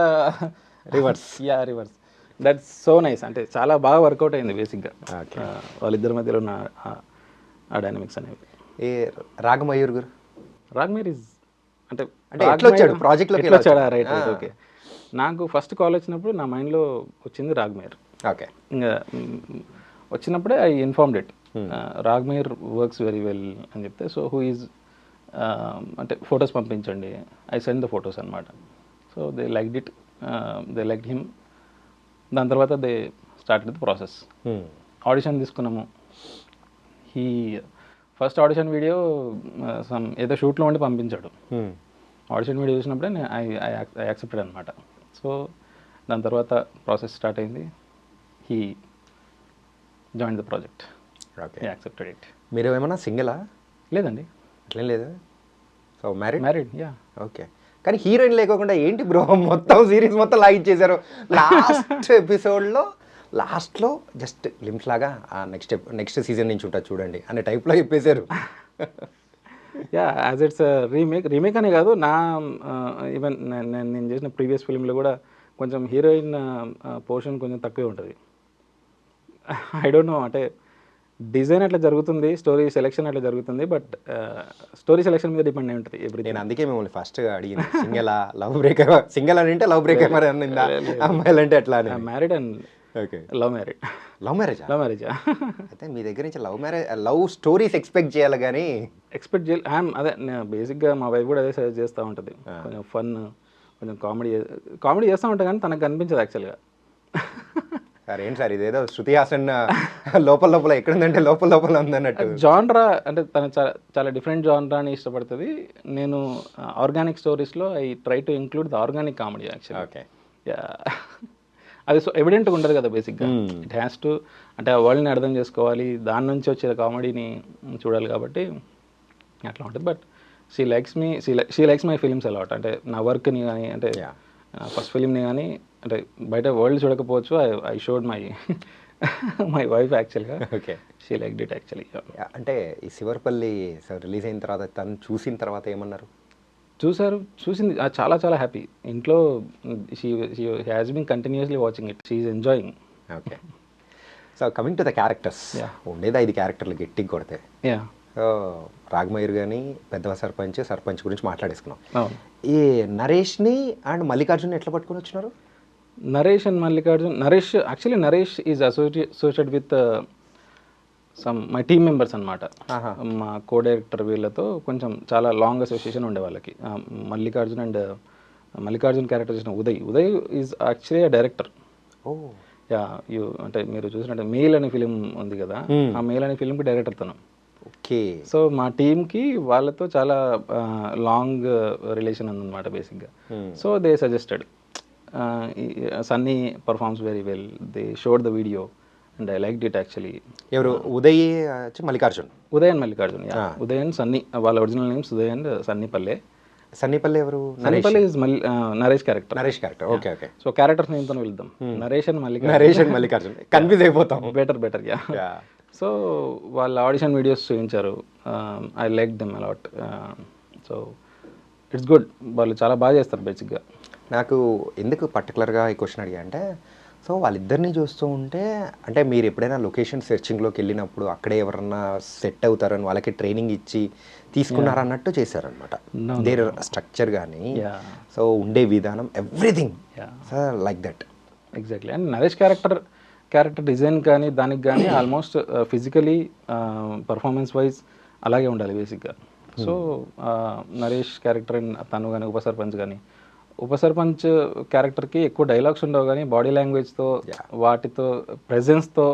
reverse. Reverse. That's so nice. అంటే చాలా బాగా వర్కౌట్ అయింది బేసిక్గా వాళ్ళిద్దరి మధ్యలో ఉన్న ఆ డైనమిక్స్ అనేవి.
ఏ రాగమయూర్ గారు,
రాగమయూర్ ఈజ్ అంటే
ప్రాజెక్ట్లోకి
వచ్చాడా? Right, okay. నాకు ఫస్ట్ కాల్ వచ్చినప్పుడు నా మైండ్లో వచ్చింది రాగమయూర్.
ఓకే.
ఇంకా వచ్చినప్పుడే I informed it, Ragamayur works very well అని చెప్తే, సో హూ ఈజ్ అంటే ఫొటోస్ పంపించండి, ఐ సెండ్ ద ఫొటోస్ అనమాట. So they liked it, they liked him. దాని తర్వాత they started the process. Audition తీసుకున్నాము. హీ ఫస్ట్ ఆడిషన్ వీడియో ఏదో షూట్లో ఉండి పంపించాడు. ఆడిషన్ వీడియో చూసినప్పుడే ఐ యాక్సెప్టెడ్ అనమాట. సో దాని తర్వాత ప్రాసెస్ స్టార్ట్ అయింది. He join the project. Accepted it.
మీరు ఏమన్నా సింగిలా?
లేదండి,
అట్లేం లేదా? So
married. యా.
ఓకే. కానీ హీరోయిన్ లేకోకుండా ఏంటి బ్రో మొత్తం సిరీస్ మొత్తం లాగిచ్చేశారు. లాస్ట్ ఎపిసోడ్లో లాస్ట్లో జస్ట్ లిమ్స్ లాగా నెక్స్ట్ సీజన్ నుంచి ఉంటుంది చూడండి అనే టైప్లో చెప్పేశారు.
యా, యాజ్ ఇట్స్ రీమేక్ అనే కాదు, నా ఈవెన్ నేను చేసిన ప్రీవియస్ ఫిల్మ్లో కూడా కొంచెం హీరోయిన్ పోర్షన్ కొంచెం తక్కువే ఉంటుంది. ఐ డోంట్ నో, అంటే డిజైన్ అట్లా జరుగుతుంది, స్టోరీ సెలెక్షన్ అట్లా జరుగుతుంది, బట్ స్టోరీ సెలెక్షన్ మీద డిపెండ్ అయి ఉంటుంది ఎప్పుడు.
నేను అందుకే మిమ్మల్ని ఫస్ట్ అడిగింది, సింగిల్ లవ్ బ్రేక్, సింగిల్ అని అంటే లవ్ బ్రేక్ మరి అనిందా, అమ్మాయిలు అంటే ఎట్లా అని.
Married and love marriage.
Love మ్యారేజా? అయితే మీ దగ్గర నుంచి లవ్ స్టోరీస్ ఎక్స్పెక్ట్ చేయాలి కానీ
ఎక్స్పెక్ట్ చేయాలి. అదే బేసిక్గా మా వైఫ్ కూడా అదే సజెస్ట్ చేస్తూ ఉంటుంది, కొంచెం ఫన్, కొంచెం కామెడీ చేస్తూ ఉంటాం కానీ తనకు కనిపించదు యాక్చువల్గా.
సార్ ఏంటి సార్ ఇదేదో శృతి హాసన్ లోపల ఎక్కడుందంటే లోపల ఉందన్నట్టు.
జాన్రా అంటే తను చాలా డిఫరెంట్ జాన్రాని ఇష్టపడుతుంది. నేను ఆర్గానిక్ స్టోరీస్లో I try to include the organic comedy actually.
Okay.
అది సో ఎవిడెంట్గా ఉండదు కదా బేసిక్గా. ఇట్ హ్యాస్ టు, అంటే ఆ వరల్డ్ని అర్థం చేసుకోవాలి, దాని నుంచి వచ్చే కామెడీని చూడాలి, కాబట్టి అట్లా ఉంటుంది. But she likes my films a lot. అంటే నా వర్క్ని కానీ, అంటే ఫస్ట్ ఫిలింని కానీ, అంటే బయట వరల్డ్ చూడకపోవచ్చు, I showed my my wife యాక్చువల్గా
okay.
She liked it actually.
అంటే ఈ శివరపల్లి సార్ రిలీజ్ అయిన తర్వాత తను చూసిన తర్వాత ఏమన్నారు?
చూసింది చాలా చాలా హ్యాపీ. ఇంట్లో she has been continuously watching it, she is enjoying.
Okay. So coming to the characters, ఉండేది 5 క్యారెక్టర్లు గట్టిగా కొడితే.
యా.
సో రాగమయూర్ కానీ పెద్దవ సర్పంచ్ గురించి మాట్లాడేసుకున్నాం.
అవును.
ఈ నరేష్ని అండ్ మల్లికార్జున్ ఎట్లా పట్టుకొని వచ్చినారు?
Naresh and Mallikarjun, Naresh is associated with some my team members అనమాట. మా కో డైరెక్టర్ వీళ్ళతో కొంచెం చాలా లాంగ్ అసోసియేషన్ ఉండే వాళ్ళకి. మల్లికార్జున్ క్యారెక్టర్ చేసిన Uday is actually a director.
Oh
yeah. అంటే మీరు చూసినట్టు మెయిల్ అనే ఫిలిం ఉంది కదా, ఆ మెయిల్ అనే ఫిలింకి డైరెక్టర్ తను.
ఓకే.
సో మా టీమ్కి వాళ్ళతో చాలా లాంగ్ రిలేషన్ ఉందన్నమాట బేసిక్గా. So they suggested Sunny performs very well, they showed the video and I like it actually.
ఎవరు? ఉదయ్ మల్లికార్జున్.
ఉదయ్ అండ్ మల్లికార్జున్. ఉదయ్ అండ్ సన్నీ, వాళ్ళ original names Uday and Sunnypalle.
Sunnypalli ఎవరు?
Sunnypalle is Naresh character.
Okay okay.
So characters నేమ్తో వెళ్దాం, నరేష్ అండ్
మల్లికార్జున్ కన్ఫ్యూజ్ అయిపోతాం.
Better yeah. సో వాళ్ళ audition videos చూపించారు, I like them a lot. So it's good, వాళ్ళు చాలా బాగా చేస్తారు బేసిక్గా.
నాకు ఎందుకు పర్టికులర్గా ఈ క్వశ్చన్ అడిగా అంటే, సో వాళ్ళిద్దరిని చూస్తూ ఉంటే, అంటే మీరు ఎప్పుడైనా లొకేషన్ సెర్చింగ్లోకి వెళ్ళినప్పుడు అక్కడే ఎవరన్నా సెట్ అవుతారని వాళ్ళకి ట్రైనింగ్ ఇచ్చి తీసుకున్నారన్నట్టు చేశారనమాట. దేర్ స్ట్రక్చర్ కానీ, సో ఉండే విధానం, everything like that.
Exactly. And Naresh character design కానీ దానికి కానీ ఆల్మోస్ట్ ఫిజికలీ పర్ఫార్మెన్స్ వైజ్ అలాగే ఉండాలి బేసిక్గా. సో నరేష్ క్యారెక్టర్ తను కానీ ఉప సర్పంచ్ క్యారెక్టర్కి ఎక్కువ డైలాగ్స్ ఉండవు కానీ బాడీ లాంగ్వేజ్తో వాటితో ప్రెజెన్స్తో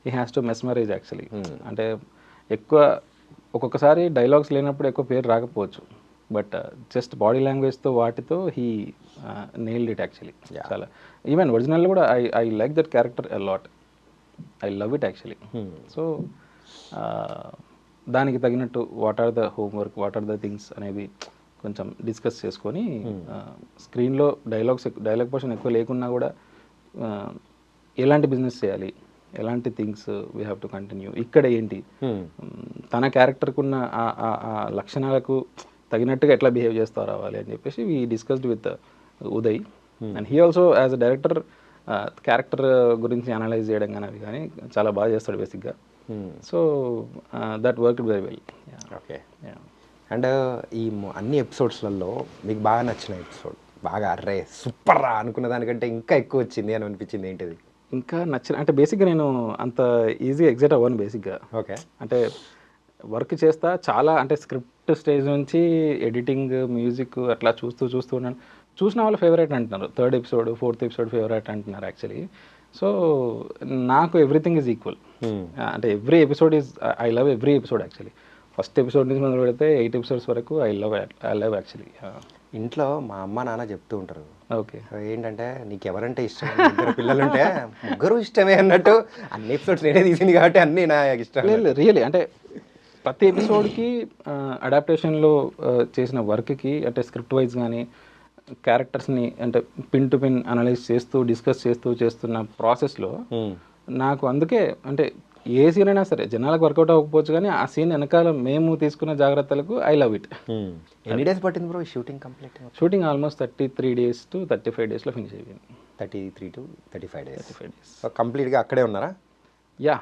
he has to mesmerise actually. అంటే ఎక్కువ ఒక్కొక్కసారి డైలాగ్స్ లేనప్పుడు ఎక్కువ పేరు రాకపోవచ్చు, బట్ జస్ట్ బాడీ లాంగ్వేజ్తో వాటితో హీ నెయిల్డ్ ఇట్ యాక్చువల్లీ. చాలా ఈవెన్ ఒరిజినల్ కూడా I like that character a lot, I love it actually. So దానికి తగినట్టు what are the homework, what are the things అనేది కొంచెం డిస్కస్ చేసుకొని స్క్రీన్లో డైలాగ్ పోర్షన్ ఎక్కువ లేకున్నా కూడా ఎలాంటి బిజినెస్ చేయాలి, ఎలాంటి things we have to continue, ఇక్కడ ఏంటి తన క్యారెక్టర్కి ఉన్న ఆ లక్షణాలకు తగినట్టుగా ఎట్లా బిహేవ్ చేస్తూ రావాలి అని చెప్పేసి we discussed with Uday. And he also as a director character గురించి అనలైజ్ చేయడం కానీ అవి కానీ చాలా బాగా చేస్తాడు బేసిక్గా. So that work very well.
Okay. And ఈ అన్ని ఎపిసోడ్స్లలో మీకు బాగా నచ్చిన ఎపిసోడ్, బాగా అర్రే సూపర్ రా అనుకున్న దానికంటే ఇంకా ఎక్కువ వచ్చింది అని అనిపించింది ఏంటిది?
ఇంకా నచ్చిన అంటే బేసిక్గా నేను అంత ఈజీగా ఎగ్జైట్ అవ్వను బేసిక్గా.
ఓకే. అంటే
వర్క్ చేస్తా చాలా, అంటే స్క్రిప్ట్ స్టేజ్ నుంచి ఎడిటింగ్, మ్యూజిక్ అట్లా చూస్తూ ఉన్నాను. చూసిన వాళ్ళు ఫేవరెట్ అంటున్నారు, 3rd episode 4th episode favourite అంటున్నారు యాక్చువల్లీ. సో నాకు ఎవ్రీథింగ్ ఈజ్ ఈక్వల్. అంటే every episode is, I love every episode actually. First episode నుంచి మొదలు పెడితే 8 ఎపిసోడ్స్ వరకు ఐ లవ్ యాక్చువల్లీ.
ఇంట్లో మా అమ్మ నాన్న చెప్తూ ఉంటారు,
ఓకే
ఏంటంటే నీకు ఎవరంటే ఇష్టం, 2 పిల్లలుంటే 3 ఇష్టమే అన్నట్టు. అన్ని ఎపిసోడ్స్ నేనే తీసింది కాబట్టి అన్నీ నా ఇష్టం.
లేదు రియలీ, అంటే ప్రతి ఎపిసోడ్కి అడాప్టేషన్లో చేసిన వర్క్కి, అంటే స్క్రిప్ట్ వైజ్ కానీ క్యారెక్టర్స్ని అంటే పిన్ టు పిన్ అనలైజ్ చేస్తూ డిస్కస్ చేస్తున్న ప్రాసెస్లో నాకు అందుకే అంటే ఏ సీన్ అయినా సరే జనాలకు వర్కౌట్ అవ్వకపోవచ్చు కానీ ఆ సీన్ వెనకాల మేము తీసుకున్న జాగ్రత్తలకు ఐ లవ్ ఇట్.
ఎన్ని డేస్ పట్టింది bro shooting complete?
Shooting almost 33 days to 35 days finish అయిపోయింది.
33 to 35 days. సో కంప్లీట్గా అక్కడే ఉన్నారా?
యా,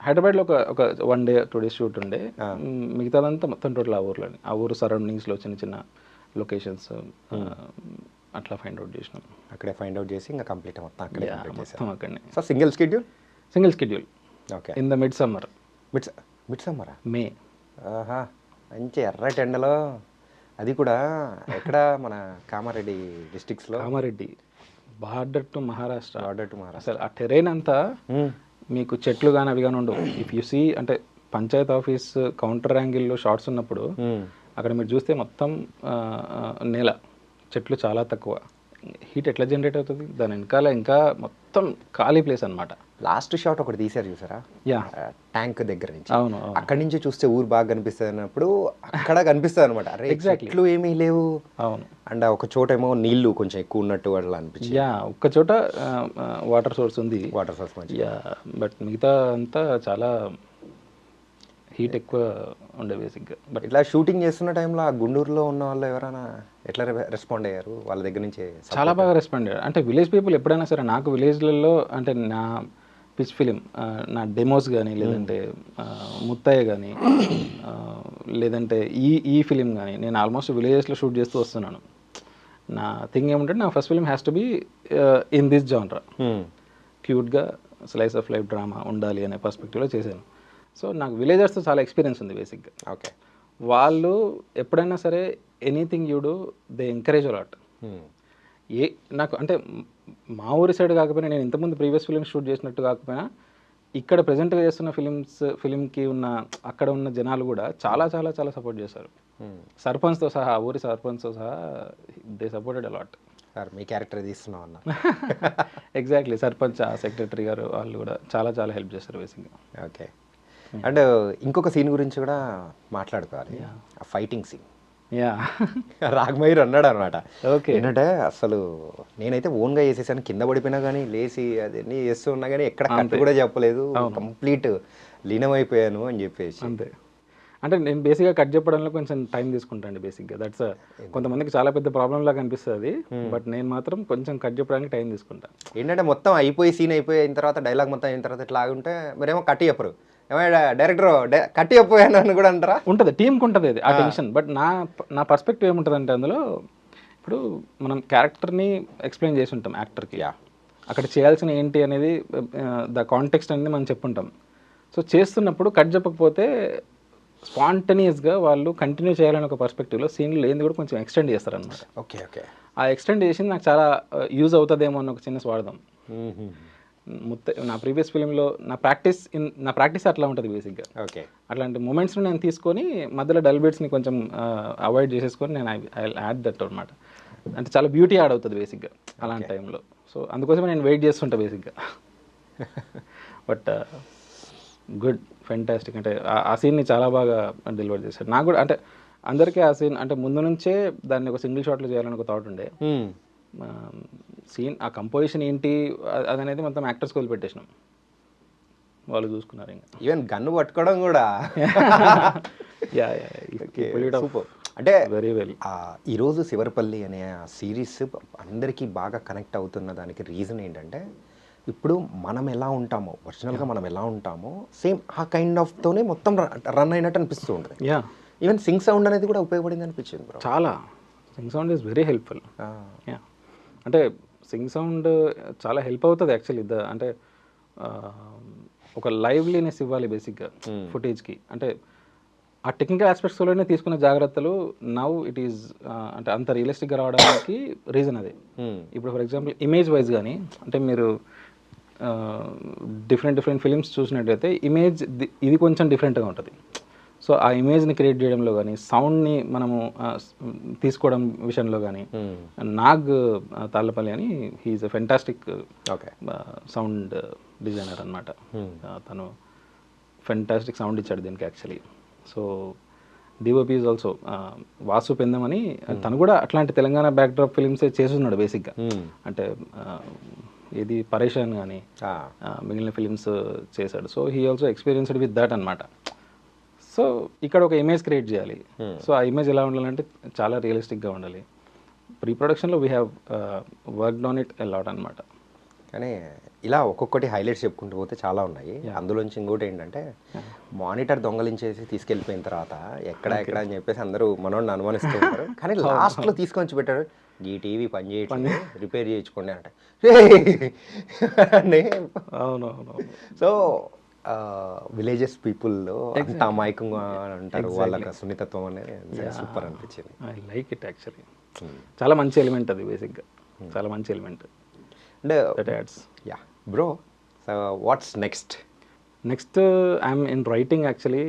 హైదరాబాద్లో ఒక 1 day 2 days షూట్ ఉండే, మిగతాదంతా మొత్తం టోటల్ ఆ ఊరు సరౌండింగ్స్లో చిన్న లొకేషన్స్ అట్లా ఫైండ్ అవుట్ చేసినాం.
అక్కడే ఫైండ్ అవుట్ చేసి ఇంకా కంప్లీట్ మొత్తం అక్కడే
మొత్తం అక్కడనే.
So single schedule.
Okay. In the mid
summer
May.
ఆహా, మంచి ఎర్రటి ఎండలో, అది కూడా ఎక్కడ మన కామారెడ్డి డిస్ట్రిక్ట్స్లో.
Kamareddy border to Maharashtra. అసలు ఆ టెరైన్ అంతా మీకు చెట్లు కానీ అవి కానీ ఉండవు. ఇఫ్ యు సీ, అంటే పంచాయత్ ఆఫీస్ కౌంటర్ యాంగిల్లో షార్ట్స్ ఉన్నప్పుడు అక్కడ మీరు చూస్తే మొత్తం నేల, చెట్లు చాలా తక్కువ. హీట్ ఎట్లా జనరేట్ అవుతుంది? దాని వెనకాల ఇంకా మొత్తం ఖాళీ ప్లేస్ అనమాట.
లాస్ట్ షాట్ ఒకటి తీశారు చూసారా,
యా
ట్యాంక్ దగ్గర నుంచి,
అవును
అక్కడి నుంచి చూస్తే ఊరు బాగా కనిపిస్తుంది అన్నప్పుడు అక్కడ కనిపిస్తుంది అనమాట. అరే చెట్లు ఏమీ లేవు,
అవును.
అండ్ ఒక చోట ఏమో నీళ్లు కొంచెం ఎక్కువ ఉన్నట్టు అట్లా అనిపించింది.
యా ఒక్క చోట వాటర్ సోర్స్ ఉంది,
వాటర్ సోర్స్ మంచి.
యా బట్ మిగతా అంతా చాలా హీట్ ఎక్కువ ఉండే బేసిక్గా. బట్
ఇట్లా షూటింగ్ చేస్తున్న టైంలో ఆ గుంటూరులో ఉన్న వాళ్ళు ఎవరైనా ఎట్లా రెస్పాండ్ అయ్యారు వాళ్ళ దగ్గర నుంచి?
చాలా బాగా రెస్పాండ్ అయ్యారు. అంటే విలేజ్ పీపుల్ ఎప్పుడైనా సరే నాకు విలేజ్లలో అంటే నా పిచ్ ఫిలిం, నా డెమోస్ కానీ లేదంటే ముత్తయ్య కానీ లేదంటే ఈ ఫిలిం కానీ నేను ఆల్మోస్ట్ విలేజెస్లో షూట్ చేస్తూ వస్తున్నాను. నా థింగ్ ఏమంటే నా first film has to be in this జానరా, క్యూట్గా స్లైస్ ఆఫ్ లైఫ్ డ్రామా ఉండాలి అనే పర్స్పెక్టివ్లో చేశాను. సో నాకు విలేజర్స్తో చాలా ఎక్స్పీరియన్స్ ఉంది బేసిక్గా.
ఓకే.
వాళ్ళు ఎప్పుడైనా సరే anything you do they encourage a lot. నాకు అంటే మా ఊరి సైడ్ కాకపోయినా, నేను ఇంతకుముందు ప్రీవియస్ ఫిలిమ్స్ షూట్ చేసినట్టు కాకపోయినా, ఇక్కడ ప్రజెంట్గా చేస్తున్న ఫిలింకి ఉన్న అక్కడ ఉన్న జనాలు కూడా చాలా చాలా చాలా సపోర్ట్ చేశారు. సర్పంచ్తో సహా, ఊరి సర్పంచ్తో సహా దే సపోర్టెడ్ అలాట్.
సార్ మీ క్యారెక్టర్ తీస్తున్నాం అన్న.
ఎగ్జాక్ట్లీ, సర్పంచ్ సెక్రటరీ గారు వాళ్ళు కూడా చాలా చాలా హెల్ప్ చేస్తారు బేసిక్గా.
ఓకే. అండ్ ఇంకొక సీన్ గురించి కూడా మాట్లాడుకోవాలి, ఆ ఫైటింగ్ సీన్.
యా
రాఘమయూర్ అన్నాడు అనమాట.
ఓకే.
ఏంటంటే అసలు నేనైతే ఓన్గా చేసేసాను, కింద పడిపోయినా కానీ లేచి అదన్నీ చేస్తూ ఉన్నా కానీ ఎక్కడ కట్టు కూడా చెప్పలేదు, కంప్లీట్ లీనమైపోయాను అని చెప్పేసి.
అంతే. అంటే నేను బేసిక్గా కట్ చెప్పడంలో కొంచెం టైం తీసుకుంటాను బేసిక్గా. దట్స్ కొంతమందికి చాలా పెద్ద ప్రాబ్లం లాగా అనిపిస్తుంది, బట్ నేను మాత్రం కొంచెం కట్ చెప్పడానికి టైం తీసుకుంటాను.
ఏంటంటే మొత్తం అయిపోయి సీన్ అయిపోయిన తర్వాత డైలాగ్ మొత్తం అయిన తర్వాత ఇట్లా ఆగుంటే మరేమో కట్టి చెప్పరు, ఏమైనా డైరెక్టర్ కట్టి చెప్పాను అని కూడా అంటారా?
ఉంటుంది, టీంకి ఉంటుంది అది ఆ టెన్షన్. బట్ నా పర్స్పెక్టివ్ ఏముంటుంది అంటే, అందులో ఇప్పుడు మనం క్యారెక్టర్ని ఎక్స్ప్లెయిన్ చేసి ఉంటాం యాక్టర్కి, అక్కడ చేయాల్సిన ఏంటి అనేది ద కాంటెక్స్ట్ అనేది మనం చెప్పుంటాం. సో చేస్తున్నప్పుడు కట్ చెప్పకపోతే స్పాంటనియస్గా వాళ్ళు కంటిన్యూ చేయాలని ఒక పర్స్పెక్టివ్లో సీన్లు ఏంది కూడా కొంచెం ఎక్స్టెండ్ చేస్తారనమాట.
Okay okay.
ఆ ఎక్స్టెండ్ చేసింది నాకు చాలా యూజ్ అవుతుందేమో అన్న ఒక చిన్న స్వార్థం. నా ప్రీవియస్ ఫిలింలో నా ప్రాక్టీస్ అట్లా ఉంటుంది బేసిక్గా.
ఓకే.
అట్లాంటి మూమెంట్స్ని నేను తీసుకొని మధ్యలో డల్ బీట్స్ని కొంచెం అవాయిడ్ చేసేసుకొని నేను ఐ యాడ్ దట్ అనమాట. అంటే చాలా బ్యూటీ యాడ్ అవుతుంది బేసిక్గా అలాంటి టైంలో. సో అందుకోసమే నేను వెయిట్ చేస్తుంటా బేసిక్గా. But good, fantastic. అంటే ఆ సీన్ని చాలా బాగా డెలివర్ చేశారు. నాకు కూడా అంటే అందరికీ ఆ సీన్ అంటే ముందు నుంచే దాన్ని ఒక సింగిల్ షాట్లో చేయాలని ఒక థాట్ ఉండే. సీన్ ఆ కంపోజిషన్ ఏంటి అదనేది మొత్తం యాక్టర్స్కి వదిలిపెట్టేసినాం, వాళ్ళు చూసుకున్నారు. ఇంకా
ఈవెన్ గన్ను పట్టుకోవడం కూడా
సూపర్.
అంటే
వెరీ వెల్.
ఈరోజు శివరపల్లి అనే ఆ సిరీస్ అందరికీ బాగా కనెక్ట్ అవుతున్న దానికి రీజన్ ఏంటంటే, ఇప్పుడు మనం ఎలా ఉంటామో ఒరిజినల్గా మనం ఎలా ఉంటామో సేమ్ ఆ కైండ్ ఆఫ్తోనే మొత్తం రన్ అయినట్టు అనిపిస్తూ ఉంటుంది. ఈవెన్ సింగ్ సౌండ్ అనేది కూడా ఉపయోగపడింది అనిపించింది బ్రో.
చాలా Singh sound is very helpful. అంటే సింగ్ సౌండ్ చాలా హెల్ప్ అవుతుంది యాక్చువల్లీ. అంటే ఒక లైవ్లీనెస్ ఇవ్వాలి బేసిక్గా ఫుటేజ్కి. అంటే ఆ టెక్నికల్ ఆస్పెక్ట్స్లోనే తీసుకున్న జాగ్రత్తలు నవ్ ఇట్ ఈజ్ అంటే అంత రియలిస్టిక్గా రావడానికి రీజన్ అదే. ఇప్పుడు ఫర్ ఎగ్జాంపుల్ ఇమేజ్ వైజ్ కానీ, అంటే మీరు డిఫరెంట్ ఫిలిమ్స్ చూసినట్టయితే ఇమేజ్ ఇది కొంచెం డిఫరెంట్గా ఉంటుంది. సో ఆ ఇమేజ్ని క్రియేట్ చేయడంలో కానీ, సౌండ్ని మనము తీసుకోవడం విషయంలో కానీ, నాగ్ తాళ్ళపల్లి అని he is a fantastic sound designer అనమాట. తను ఫెంటాస్టిక్ సౌండ్ ఇచ్చాడు దీనికి actually. So DOP is also Vasu Pendam అని, తను కూడా అట్లాంటి తెలంగాణ బ్యాక్డ్రాప్ ఫిలిమ్సే చేస్తున్నాడు బేసిక్గా. అంటే ఇది పరేషాన్ కానీ మిగిలిన ఫిలిమ్స్ చేశాడు. So he also experienced with that అనమాట. సో ఇక్కడ ఒక ఇమేజ్ క్రియేట్ చేయాలి. సో ఆ ఇమేజ్ ఎలా ఉండాలంటే చాలా రియలిస్టిక్గా ఉండాలి. ప్రీ ప్రొడక్షన్లో we have worked on it a lot అనమాట.
కానీ ఇలా ఒక్కొక్కటి హైలైట్స్ చెప్పుకుంటూ పోతే చాలా ఉన్నాయి. అందులోంచి ఇంకోటి ఏంటంటే, మానిటర్ దొంగలించేసి తీసుకెళ్ళిపోయిన తర్వాత ఎక్కడ అని చెప్పేసి అందరూ మనోడిని అనుమానిస్తూ ఉంటారు. కానీ లాస్ట్లో తీసుకొని పెట్టారు, ఈ టీవీ పని చేయట్లేదు, రిపేర్ చేయించుకోండి అంటే.
అవునవును.
సో విలేజెస్ పీపుల్లో అంత అమాయకంగా అంటారు, వాళ్ళకి సున్నితత్వం అనేది సూపర్ అనిపించింది.
I like it actually. చాలా మంచి ఎలిమెంట్ అది బేసిక్గా, చాలా మంచి element.
Yeah bro, so what's next?
Next I'm in writing actually.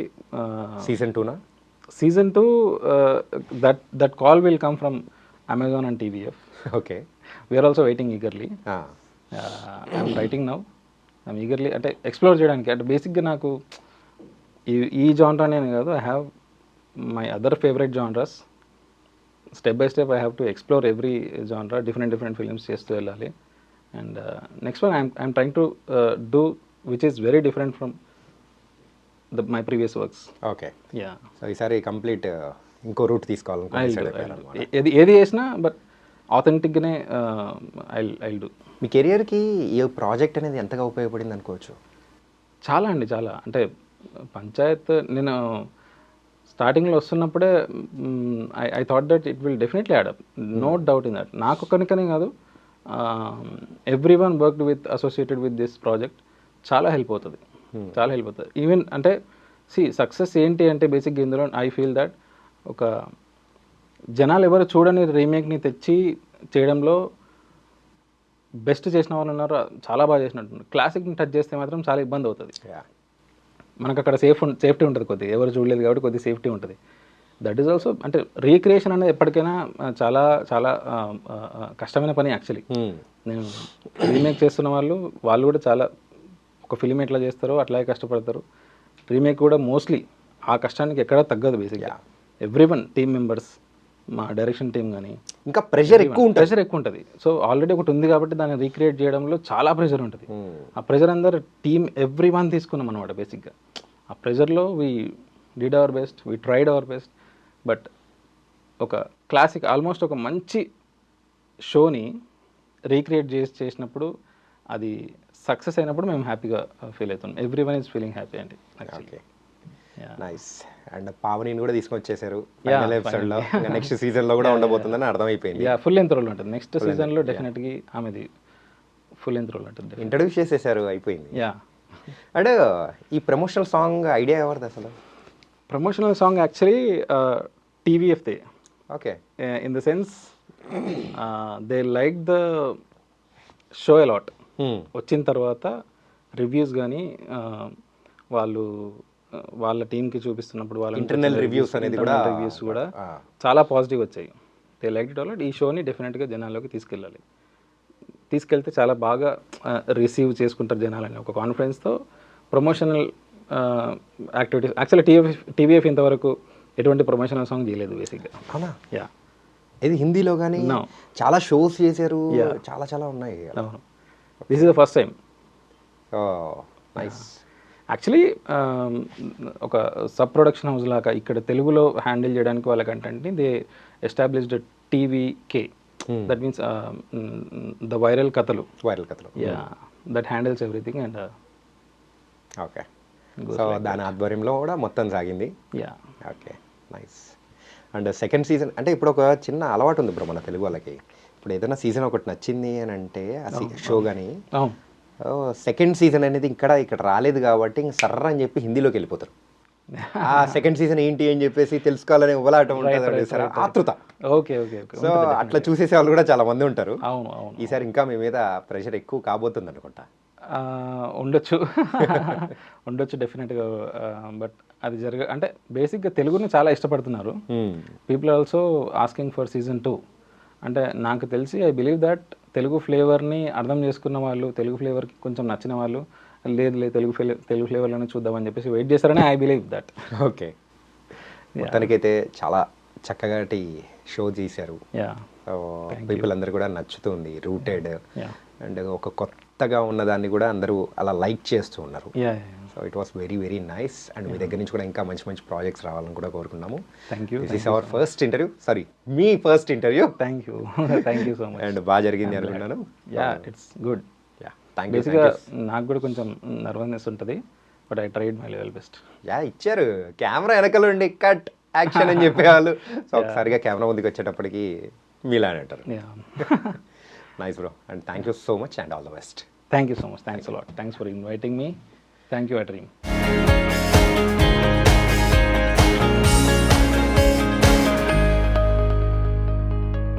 Season 2
Season 2, that call will come from Amazon and TVF.
Okay.
We are also waiting eagerly. I'm writing now. I'm eagerly అంటే explore చేయడానికి. అంటే బేసిక్గా నాకు ఈ genre అని కాదు, I have my other favourite genres. Step by step I have to explore every జానరా, different films చేస్తూ వెళ్ళాలి. And next one I'm trying to do which is very different from my previous works.
Okay,
yeah,
so ఈసారి complete ఇంకో route తీసుకోవాలనుకుంటున్నాను.
ఏది చేసినా but ఆథెంటిక్గానే I do.
మీ కెరియర్కి ఈ ప్రాజెక్ట్ అనేది ఎంతగా ఉపయోగపడింది అనుకోవచ్చు?
చాలా అండి, చాలా. అంటే పంచాయత్ నేను స్టార్టింగ్లో వస్తున్నప్పుడే I thought that it will definitely add up, no doubt in that. నాకు కనుకనే కాదు, every one worked with associated with this project చాలా హెల్ప్ అవుతుంది, చాలా హెల్ప్ అవుతుంది. ఈవెన్ అంటే సక్సెస్ ఏంటి అంటే బేసిక్గా ఇందులో ఐ ఫీల్ దట్ ఒక జనాలు ఎవరు చూడని రీమేక్ని తెచ్చి చేయడంలో బెస్ట్ చేసిన వాళ్ళు ఉన్నారు, చాలా బాగా చేసినట్టున్నారు. క్లాసిక్ని టచ్ చేస్తే మాత్రం చాలా ఇబ్బంది అవుతుంది. మనకు అక్కడ సేఫ్టీ ఉంటుంది, కొద్దిగా ఎవరు చూడలేదు కాబట్టి కొద్దిగా సేఫ్టీ ఉంటుంది. దట్ ఈస్ ఆల్సో అంటే రీక్రియేషన్ అనేది ఎప్పటికైనా చాలా చాలా కష్టమైన పని యాక్చువల్లీ. నేను రీమేక్ చేస్తున్న వాళ్ళు కూడా చాలా ఒక ఫిలిం ఎట్లా చేస్తారో అట్లాగే కష్టపడతారు. రీమేక్ కూడా మోస్ట్లీ ఆ కష్టానికి ఎక్కడా తగ్గదు. బేసిక్గా ఎవ్రీ వన్ టీమ్ మెంబర్స్, మా డైరెక్షన్ టీం కానీ
ఇంకా ప్రెషర్ ఎక్కువ
ఉంటుంది. సో ఆల్రెడీ ఒకటి ఉంది కాబట్టి దాన్ని రీక్రియేట్ చేయడంలో చాలా ప్రెషర్ ఉంటుంది. ఆ ప్రెషర్ అందరు టీమ్ ఎవ్రీ వన్ తీసుకున్నాం అనమాట. బేసిక్గా ఆ ప్రెషర్లో we did our best, we tried our best. But ఒక క్లాసిక్ ఆల్మోస్ట్ ఒక మంచి షోని రీక్రియేట్ చేసినప్పుడు అది సక్సెస్ అయినప్పుడు మేము హ్యాపీగా ఫీల్ అవుతాం. Every one is feeling happy అండి.
Okay, nice. అండ్ పావనిని కూడా తీసుకొచ్చేసారు ఫైనల్ ఎపిసోడ్లో. నెక్స్ట్ సీజన్లో కూడా ఉండబోతుందని అర్థమైపోయింది.
ఫుల్ లెంత్ రోల్ ఉంటుంది నెక్స్ట్ సీజన్లో డెఫినెట్గా. ఆమెది ఫుల్ లెంత్ రోల్ ఉంటుంది.
ఇంట్రడ్యూస్ చేసేసారు, అయిపోయింది. అండ్ ఈ ప్రమోషనల్ సాంగ్ ఐడియా ఎవరిది అసలు?
ప్రమోషనల్ సాంగ్ యాక్చువల్లీ టీవీఎఫ్దే.
Okay,
in the sense they like the show a lot. వచ్చిన తర్వాత రివ్యూస్ కానీ వాళ్ళ టీంకి చూపిస్తున్నప్పుడు వాళ్ళ
ఇంటర్నల్ రివ్యూస్ అనేది కూడా
రివ్యూస్ కూడా చాలా పాజిటివ్ వచ్చాయి. They like it a lot. ఈ షోని డెఫినెట్గా జనాల్లోకి తీసుకెళ్తే చాలా బాగా రిసీవ్ చేసుకుంటారు జనాలని ఒక కాన్ఫిడెన్స్తో ప్రమోషనల్ యాక్టివిటీస్. యాక్చువల్లీ టీవీఎఫ్ ఇంతవరకు ఎటువంటి ప్రమోషనల్ సాంగ్ చేయలేదు బేసిక్గా.
అవునా?
యా,
ఇది హిందీలో కానీ చాలా షోస్ చేశారు, చాలా ఉన్నాయి.
అవును, this is the first time.
Nice.
Actually ఒక సబ్ ప్రొడక్షన్ హౌస్ లాగా ఇక్కడ తెలుగులో హ్యాండిల్ చేయడానికి వాళ్ళ కంటెంట్ని దే ఎస్టాబ్లిష్డ్ టీవీకే. దట్ మీన్స్ ద వైరల్ కథలు. Yeah, that handles everything. And
okay, so దాని ఆధ్వర్యంలో కూడా మొత్తం సాగింది.
Yeah,
okay, nice. And second season అంటే ఇప్పుడు ఒక చిన్న అలవాటు ఉంది బ్రో మన తెలుగు వాళ్ళకి. ఇప్పుడు ఏదైనా సీజన్ ఒకటి నచ్చింది అని అంటే ఆ షో కానీ సెకండ్ సీజన్ అనేది ఇక్కడ రాలేదు కాబట్టి ఇంక సర్ర అని చెప్పి హిందీలోకి వెళ్ళిపోతారు. ఆ సెకండ్ సీజన్ ఏంటి అని చెప్పేసి తెలుసుకోవాలని ఉబలాటం ఉంటుంది సార్, ఆతృత.
Okay okay okay.
సో అట్లా చూసేసే వాళ్ళు కూడా చాలా మంది ఉంటారు.
అవును అవును.
ఈసారి ఇంకా మీ మీద ప్రెషర్ ఎక్కువ కాబోతుంది అనుకుంటా.
ఉండొచ్చు డెఫినెట్గా. బట్ అది అంటే బేసిక్గా తెలుగుని చాలా ఇష్టపడుతున్నారు. People also asking for season 2. అంటే నాకు తెలిసి ఐ బిలీవ్ దట్ తెలుగు ఫ్లేవర్ని అర్థం చేసుకున్న వాళ్ళు, తెలుగు ఫ్లేవర్కి కొంచెం నచ్చిన వాళ్ళు లేదు తెలుగు ఫ్లేవర్లోనే చూద్దామని చెప్పేసి వెయిట్ చేస్తారని ఐ బిలీవ్ దట్.
ఓకే, మొత్తానికైతే చాలా చక్కగా షో చేశారు. పీపుల్ అందరు కూడా నచ్చుతుంది, రూటెడ్ అండ్ ఒక కొత్తగా ఉన్నదాన్ని కూడా అందరూ అలా లైక్ చేస్తూ ఉన్నారు. So it was very very nice. And మీ దగ్గర నుంచి కూడా ఇంకా మంచి మంచి ప్రాజెక్ట్స్ రావాలని కూడా కోరుకున్నాము.
Thank you.
This is our first interview, sorry మీ first interview.
Thank you so much.
And బాగా జరిగింది అనుకున్నాను.
Yeah, it's good.
Thank you.
బేసిక్గా నాకు కూడా కొంచెం నర్వస్నెస్ ఉంటుంది, but I tried my level best.
ఇచ్చారు కెమెరా వెనకలు ఉండి కట్ యాక్షన్ అని చెప్పేవాళ్ళు. సో ఒకసారిగా కెమెరా ముందుకు వచ్చేటప్పటికి మీలానే అంటారు. Nice bro, and thank you so much and all the best.
Thank you so much. Thanks a lot. Thanks for inviting me. Thank you, Adream.